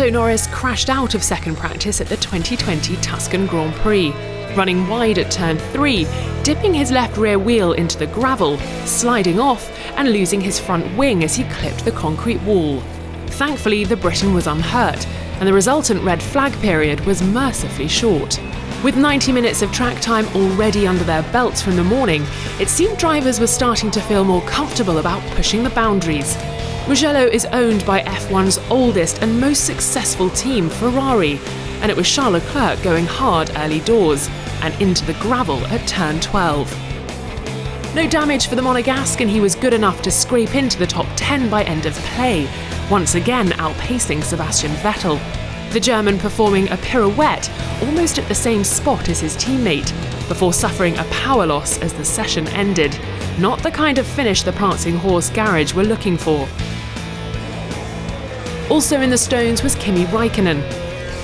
Lando Norris crashed out of second practice at the 2020 Tuscan Grand Prix, running wide at turn 3, dipping his left rear wheel into the gravel, sliding off and losing his front wing as he clipped the concrete wall. Thankfully, the Briton was unhurt, and the resultant red flag period was mercifully short. With 90 minutes of track time already under their belts from the morning, it seemed drivers were starting to feel more comfortable about pushing the boundaries. Mugello is owned by F1's oldest and most successful team, Ferrari, and it was Charles Leclerc going hard early doors and into the gravel at turn 12. No damage for the Monegasque, and he was good enough to scrape into the top 10 by end of play, once again outpacing Sebastian Vettel. The German performing a pirouette almost at the same spot as his teammate, before suffering a power loss as the session ended. Not the kind of finish the Prancing Horse garage were looking for. Also in the stones was Kimi Räikkönen,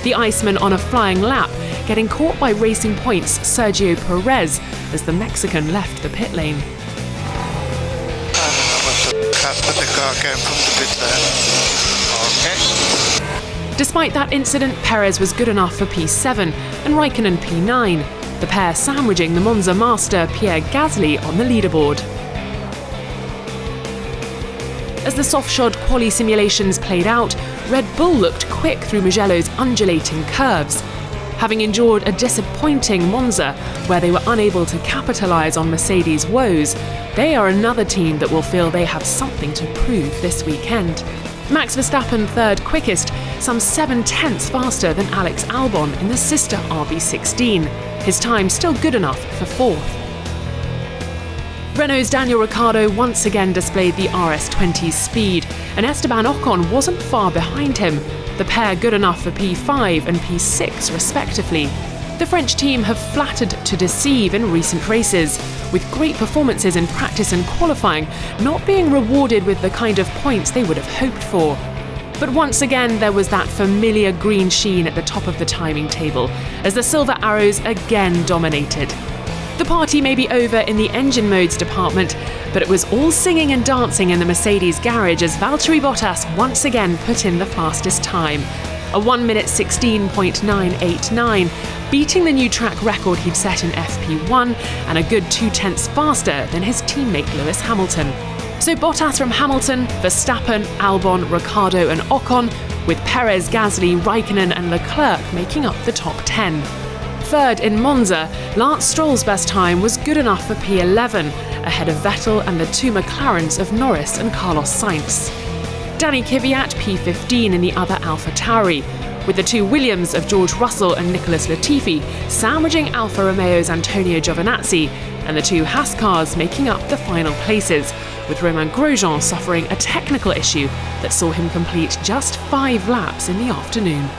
the Iceman on a flying lap, getting caught by Racing Point's Sergio Perez as the Mexican left the pit lane. But the car came from the pit lane. Okay. Despite that incident, Perez was good enough for P7 and Räikkönen P9, the pair sandwiching the Monza master Pierre Gasly on the leaderboard. As the soft-shod quali simulations played out, Red Bull looked quick through Mugello's undulating curves. Having endured a disappointing Monza, where they were unable to capitalise on Mercedes' woes, they are another team that will feel they have something to prove this weekend. Max Verstappen third quickest, some 7/10ths faster than Alex Albon in the sister RB16. His time still good enough for fourth. Renault's Daniel Ricciardo once again displayed the RS20's speed, and Esteban Ocon wasn't far behind him, the pair good enough for P5 and P6 respectively. The French team have flattered to deceive in recent races, with great performances in practice and qualifying not being rewarded with the kind of points they would have hoped for. But once again, there was that familiar green sheen at the top of the timing table, as the Silver Arrows again dominated. The party may be over in the engine modes department, but it was all singing and dancing in the Mercedes garage as Valtteri Bottas once again put in the fastest time, a 1:16.989, beating the new track record he'd set in FP1 and a good 2/10ths faster than his teammate Lewis Hamilton. So Bottas from Hamilton, Verstappen, Albon, Ricciardo and Ocon, with Perez, Gasly, Räikkönen and Leclerc making up the top 10. Third in Monza, Lance Stroll's best time was good enough for P11, ahead of Vettel and the two McLarens of Norris and Carlos Sainz. Danny Kvyat P15 in the other AlphaTauri, with the two Williams of George Russell and Nicholas Latifi sandwiching Alfa Romeo's Antonio Giovinazzi, and the two Haas cars making up the final places, with Romain Grosjean suffering a technical issue that saw him complete just 5 laps in the afternoon.